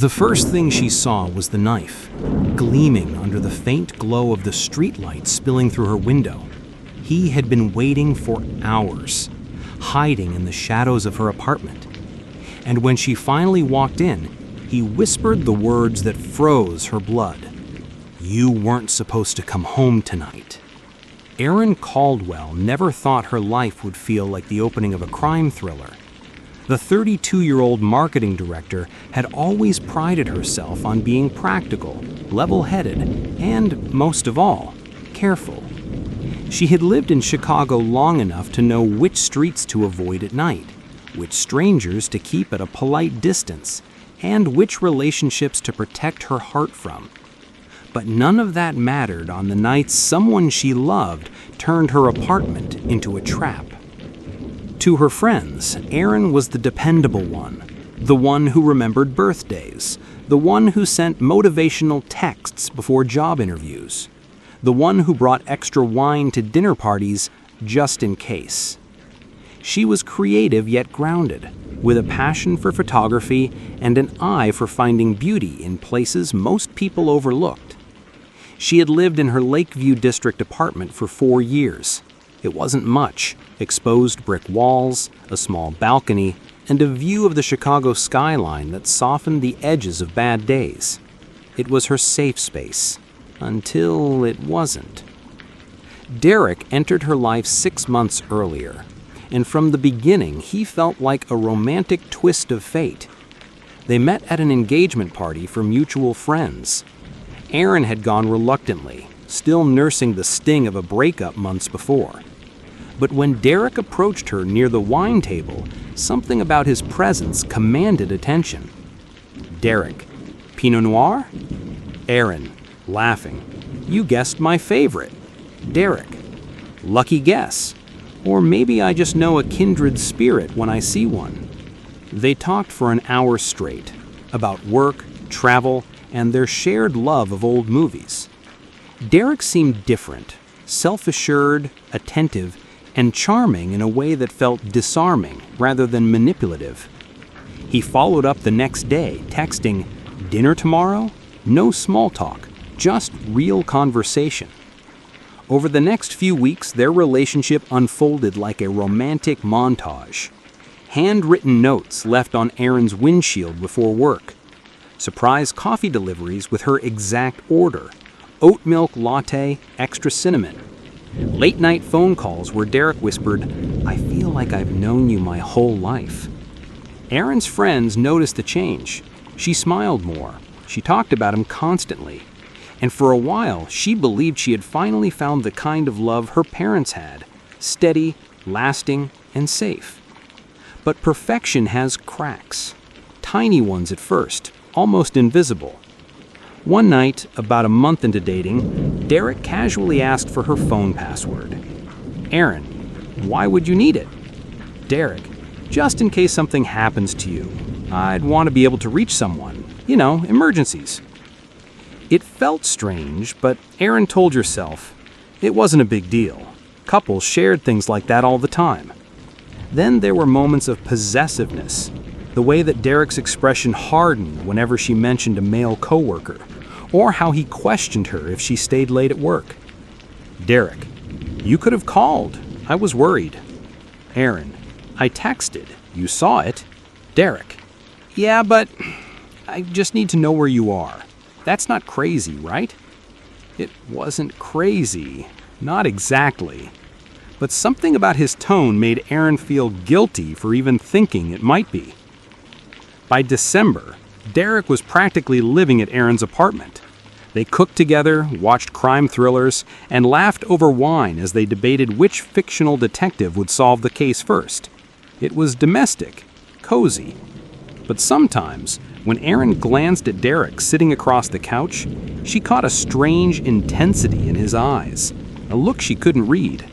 The first thing she saw was the knife, gleaming under the faint glow of the streetlight spilling through her window. He had been waiting for hours, hiding in the shadows of her apartment. And when she finally walked in, he whispered the words that froze her blood. "You weren't supposed to come home tonight." Erin Caldwell never thought her life would feel like the opening of a crime thriller. The 32-year-old marketing director had always prided herself on being practical, level-headed, and, most of all, careful. She had lived in Chicago long enough to know which streets to avoid at night, which strangers to keep at a polite distance, and which relationships to protect her heart from. But none of that mattered on the nights someone she loved turned her apartment into a trap. To her friends, Erin was the dependable one, the one who remembered birthdays, the one who sent motivational texts before job interviews, the one who brought extra wine to dinner parties just in case. She was creative yet grounded, with a passion for photography and an eye for finding beauty in places most people overlooked. She had lived in her Lakeview District apartment for 4 years. It wasn't much: exposed brick walls, a small balcony, and a view of the Chicago skyline that softened the edges of bad days. It was her safe space, until it wasn't. Derek entered her life 6 months earlier, and from the beginning he felt like a romantic twist of fate. They met at an engagement party for mutual friends. Erin had gone reluctantly, still nursing the sting of a breakup months before. But when Derek approached her near the wine table, something about his presence commanded attention. "Derek, Pinot Noir?" Erin, laughing, "You guessed my favorite." Derek, "Lucky guess. Or maybe I just know a kindred spirit when I see one." They talked for an hour straight, about work, travel, and their shared love of old movies. Derek seemed different, self-assured, attentive, and charming in a way that felt disarming rather than manipulative. He followed up the next day, texting, "Dinner tomorrow? No small talk, just real conversation." Over the next few weeks, their relationship unfolded like a romantic montage. Handwritten notes left on Erin's windshield before work. Surprise coffee deliveries with her exact order: oat milk latte, extra cinnamon. Late-night phone calls where Derek whispered, "I feel like I've known you my whole life." Erin's friends noticed the change. She smiled more. She talked about him constantly. And for a while, she believed she had finally found the kind of love her parents had: steady, lasting, and safe. But perfection has cracks. Tiny ones at first, almost invisible. One night, about a month into dating, Derek casually asked for her phone password. "Erin, why would you need it?" Derek, "Just in case something happens to you. I'd want to be able to reach someone. You know, emergencies." It felt strange, but Erin told herself it wasn't a big deal. Couples shared things like that all the time. Then there were moments of possessiveness, the way that Derek's expression hardened whenever she mentioned a male coworker, or how he questioned her if she stayed late at work. Derek, "You could have called. I was worried." Erin, "I texted. You saw it." Derek, "Yeah, but I just need to know where you are. That's not crazy, right?" It wasn't crazy. Not exactly. But something about his tone made Erin feel guilty for even thinking it might be. By December, Derek was practically living at Erin's apartment. They cooked together, watched crime thrillers, and laughed over wine as they debated which fictional detective would solve the case first. It was domestic, cozy. But sometimes, when Erin glanced at Derek sitting across the couch, she caught a strange intensity in his eyes, a look she couldn't read.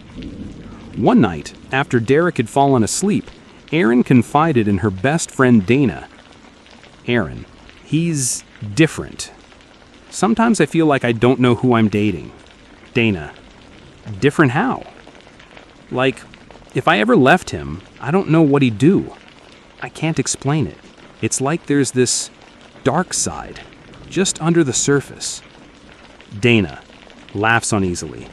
One night, after Derek had fallen asleep, Erin confided in her best friend Dana. "Erin, he's different. Sometimes I feel like I don't know who I'm dating." Dana, "Different how?" "Like, if I ever left him, I don't know what he'd do. I can't explain it. It's like there's this dark side, just under the surface. Dana laughs uneasily.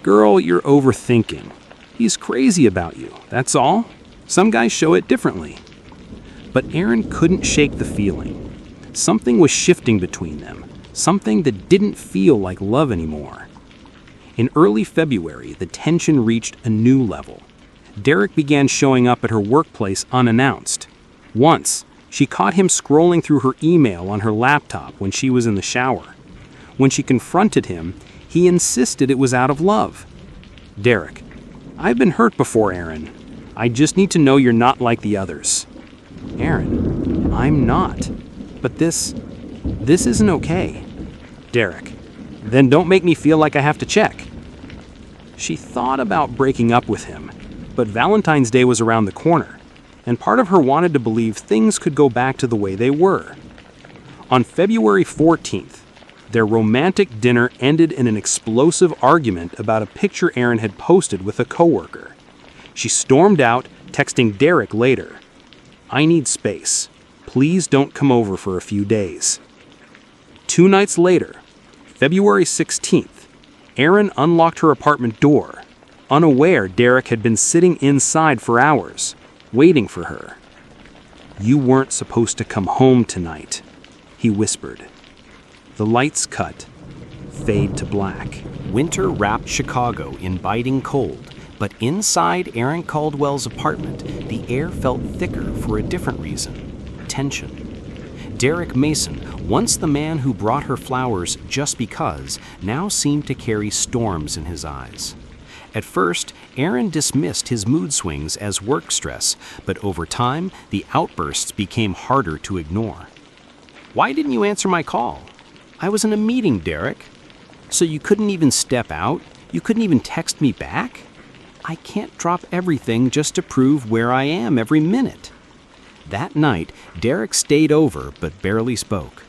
Girl, you're overthinking. He's crazy about you, that's all. Some guys show it differently. But Aaron couldn't shake the feeling. Something was shifting between them, something that didn't feel like love anymore. In early February, the tension reached a new level. Derek began showing up at her workplace unannounced. Once, she caught him scrolling through her email on her laptop when she was in the shower. When she confronted him, he insisted it was out of love. Derek, I've been hurt before, Aaron. I just need to know you're not like the others. Aaron, I'm not. But this isn't okay. Derek, then don't make me feel like I have to check. She thought about breaking up with him, but Valentine's Day was around the corner, and part of her wanted to believe things could go back to the way they were. On February 14th, their romantic dinner ended in an explosive argument about a picture Aaron had posted with a coworker. She stormed out, texting Derek later, I need space. Please don't come over for a few days. 2 nights later, February 16th, Aaron unlocked her apartment door, unaware Derek had been sitting inside for hours, waiting for her. You weren't supposed to come home tonight, he whispered. The lights cut, fade to black. Winter wrapped Chicago in biting cold, but inside Aaron Caldwell's apartment, the air felt thicker for a different reason. Tension. Derek Mason, once the man who brought her flowers just because, now seemed to carry storms in his eyes. At first, Aaron dismissed his mood swings as work stress, but over time, the outbursts became harder to ignore. Why didn't you answer my call? I was in a meeting, Derek. So you couldn't even step out? You couldn't even text me back? I can't drop everything just to prove where I am every minute. That night, Derek stayed over but barely spoke.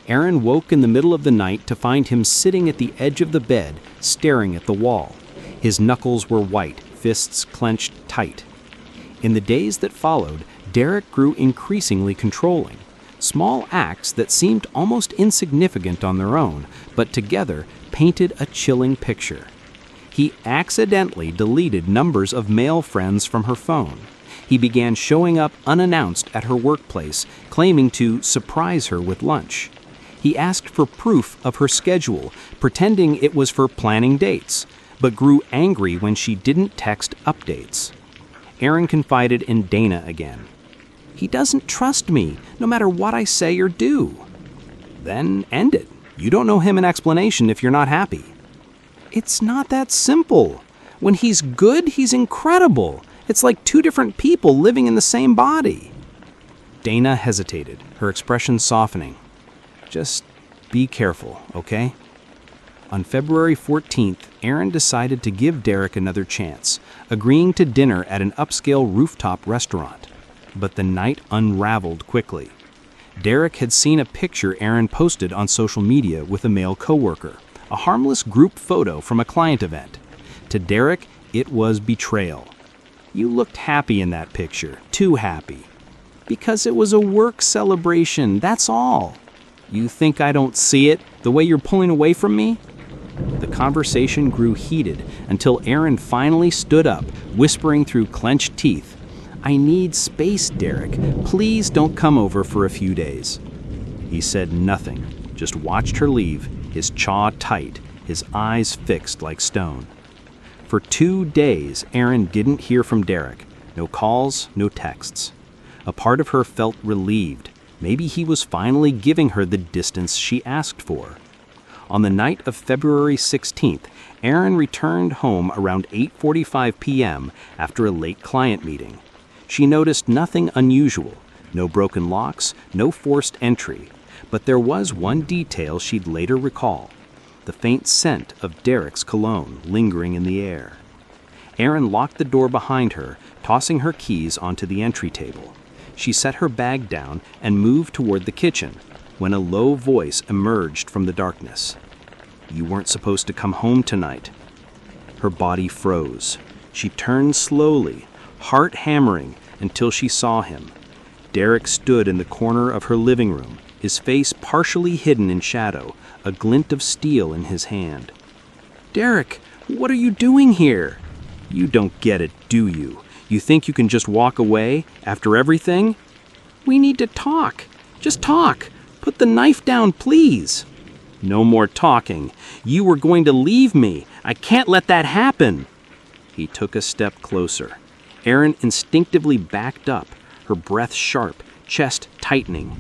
Aaron woke in the middle of the night to find him sitting at the edge of the bed, staring at the wall. His knuckles were white, fists clenched tight. In the days that followed, Derek grew increasingly controlling. Small acts that seemed almost insignificant on their own, but together painted a chilling picture. He accidentally deleted numbers of male friends from her phone. He began showing up unannounced at her workplace, claiming to surprise her with lunch. He asked for proof of her schedule, pretending it was for planning dates, but grew angry when she didn't text updates. Aaron confided in Dana again. He doesn't trust me, no matter what I say or do. Then end it. You don't owe him an explanation if you're not happy. It's not that simple. When he's good, he's incredible. It's like 2 different people living in the same body. Dana hesitated, her expression softening. Just be careful, okay? On February 14th, Aaron decided to give Derek another chance, agreeing to dinner at an upscale rooftop restaurant. But the night unraveled quickly. Derek had seen a picture Aaron posted on social media with a male coworker, a harmless group photo from a client event. To Derek, it was betrayal. You looked happy in that picture, too happy. Because it was a work celebration, that's all. You think I don't see it, the way you're pulling away from me? The conversation grew heated until Aaron finally stood up, whispering through clenched teeth, I need space, Derek. Please don't come over for a few days. He said nothing, just watched her leave, his jaw tight, his eyes fixed like stone. For 2 days, Aaron didn't hear from Derek. No calls, no texts. A part of her felt relieved. Maybe he was finally giving her the distance she asked for. On the night of February 16th, Aaron returned home around 8:45 p.m. after a late client meeting. She noticed nothing unusual, no broken locks, no forced entry, but there was one detail she'd later recall, the faint scent of Derek's cologne lingering in the air. Aaron locked the door behind her, tossing her keys onto the entry table. She set her bag down and moved toward the kitchen, when a low voice emerged from the darkness. You weren't supposed to come home tonight. Her body froze. She turned slowly, heart hammering, until she saw him. Derek stood in the corner of her living room, his face partially hidden in shadow, a glint of steel in his hand. "Derek, what are you doing here? You don't get it, do you? You think you can just walk away after everything? We need to talk. Just talk. Put the knife down, please." "No more talking. You were going to leave me. I can't let that happen." He took a step closer. Erin instinctively backed up, her breath sharp, chest tightening.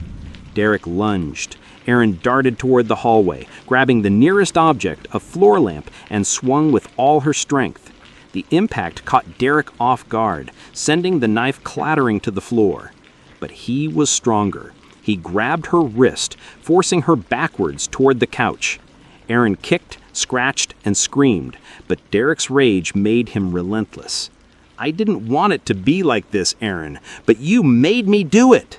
Derek lunged. Erin darted toward the hallway, grabbing the nearest object, a floor lamp, and swung with all her strength. The impact caught Derek off guard, sending the knife clattering to the floor. But he was stronger. He grabbed her wrist, forcing her backwards toward the couch. Erin kicked, scratched, and screamed, but Derek's rage made him relentless. "I didn't want it to be like this, Erin, but you made me do it."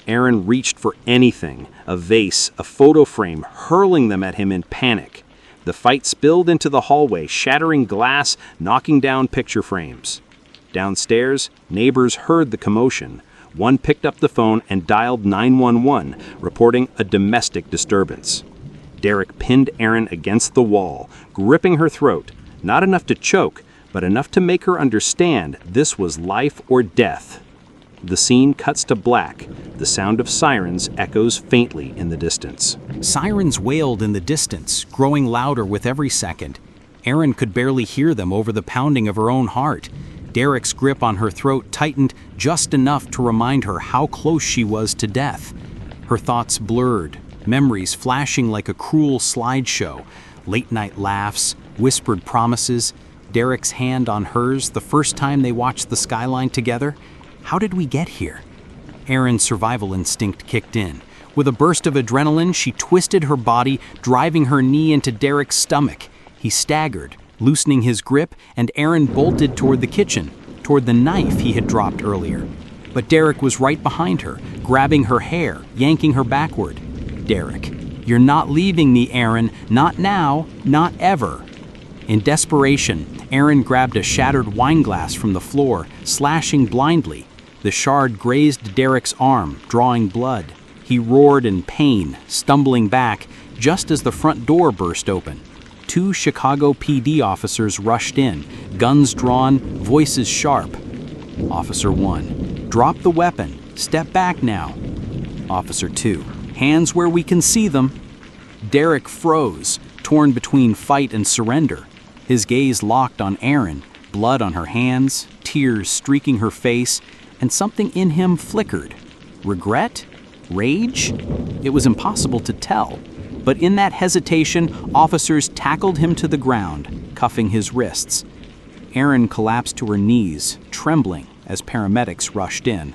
Erin reached for anything, a vase, a photo frame, hurling them at him in panic. The fight spilled into the hallway, shattering glass, knocking down picture frames. Downstairs, neighbors heard the commotion. One picked up the phone and dialed 911, reporting a domestic disturbance. Derek pinned Erin against the wall, gripping her throat, not enough to choke, but enough to make her understand this was life or death. The scene cuts to black. The sound of sirens echoes faintly in the distance. Sirens wailed in the distance, growing louder with every second. Erin could barely hear them over the pounding of her own heart. Derek's grip on her throat tightened just enough to remind her how close she was to death. Her thoughts blurred, memories flashing like a cruel slideshow. Late-night laughs, whispered promises, Derek's hand on hers the first time they watched the skyline together. How did we get here? Erin's survival instinct kicked in. With a burst of adrenaline, she twisted her body, driving her knee into Derek's stomach. He staggered, loosening his grip, and Erin bolted toward the kitchen, toward the knife he had dropped earlier. But Derek was right behind her, grabbing her hair, yanking her backward. "Derek, you're not leaving me, Erin. Not now, not ever." In desperation, Erin grabbed a shattered wine glass from the floor, slashing blindly. The shard grazed Derek's arm, drawing blood. He roared in pain, stumbling back, just as the front door burst open. 2 Chicago PD officers rushed in, guns drawn, voices sharp. Officer 1, "Drop the weapon. Step back now." Officer 2, "Hands where we can see them." Derek froze, torn between fight and surrender. His gaze locked on Erin, blood on her hands, tears streaking her face, and something in him flickered. Regret? Rage? It was impossible to tell. But in that hesitation, officers tackled him to the ground, cuffing his wrists. Erin collapsed to her knees, trembling as paramedics rushed in.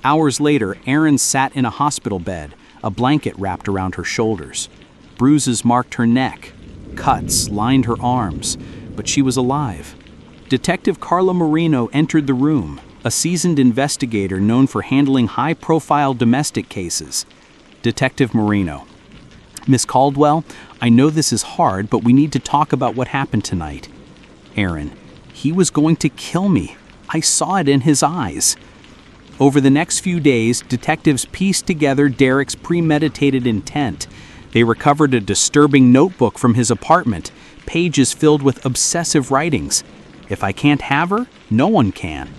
Hours later, Erin sat in a hospital bed, a blanket wrapped around her shoulders. Bruises marked her neck. Cuts lined her arms, but she was alive. Detective Carla Marino entered the room, a seasoned investigator known for handling high-profile domestic cases. Detective Marino: "Miss Caldwell, I know this is hard, but we need to talk about what happened tonight." Erin: "He was going to kill me. I saw it in his eyes." Over the next few days, detectives pieced together Derek's premeditated intent. They recovered a disturbing notebook from his apartment, pages filled with obsessive writings. "If I can't have her, no one can."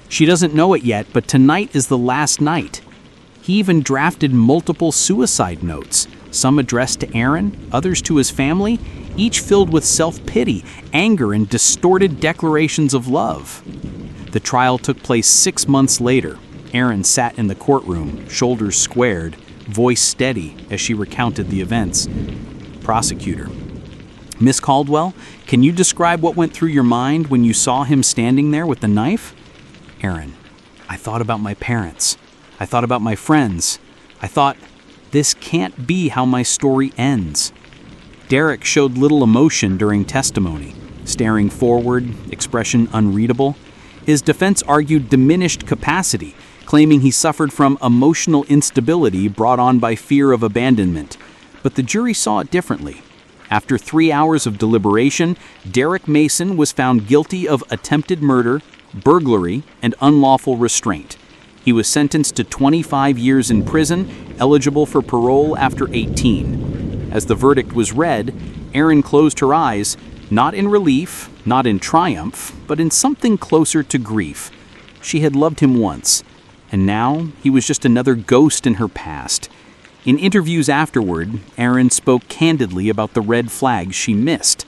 She doesn't know it yet, but tonight is the last night. He even drafted multiple suicide notes, some addressed to Erin, others to his family, each filled with self-pity, anger, and distorted declarations of love. The trial took place 6 months later. Erin sat in the courtroom, shoulders squared, voice steady as she recounted the events. Prosecutor: "Miss Caldwell, can you describe what went through your mind when you saw him standing there with the knife?" Erin: "I thought about my parents. I thought about my friends. I thought, this can't be how my story ends." Derek showed little emotion during testimony, staring forward, expression unreadable. His defense argued diminished capacity, claiming he suffered from emotional instability brought on by fear of abandonment. But the jury saw it differently. After 3 hours of deliberation, Derek Mason was found guilty of attempted murder, burglary, and unlawful restraint. He was sentenced to 25 years in prison, eligible for parole after 18. As the verdict was read, Erin closed her eyes, not in relief, not in triumph, but in something closer to grief. She had loved him once, and now he was just another ghost in her past. In interviews afterward, Erin spoke candidly about the red flags she missed.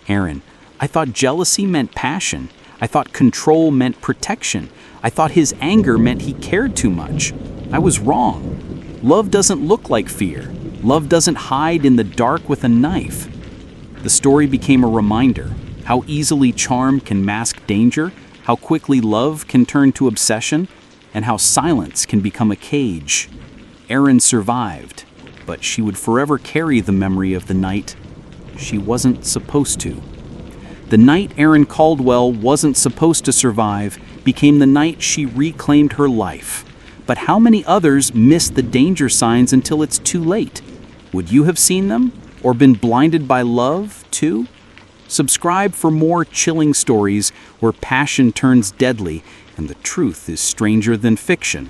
"Erin, I thought jealousy meant passion. I thought control meant protection. I thought his anger meant he cared too much. I was wrong. Love doesn't look like fear. Love doesn't hide in the dark with a knife." The story became a reminder how easily charm can mask danger, how quickly love can turn to obsession, and how silence can become a cage. Erin survived, but she would forever carry the memory of the night she wasn't supposed to. The night Erin Caldwell wasn't supposed to survive became the night she reclaimed her life. But how many others miss the danger signs until it's too late? Would you have seen them? Or been blinded by love, too? Subscribe for more chilling stories where passion turns deadly and the truth is stranger than fiction.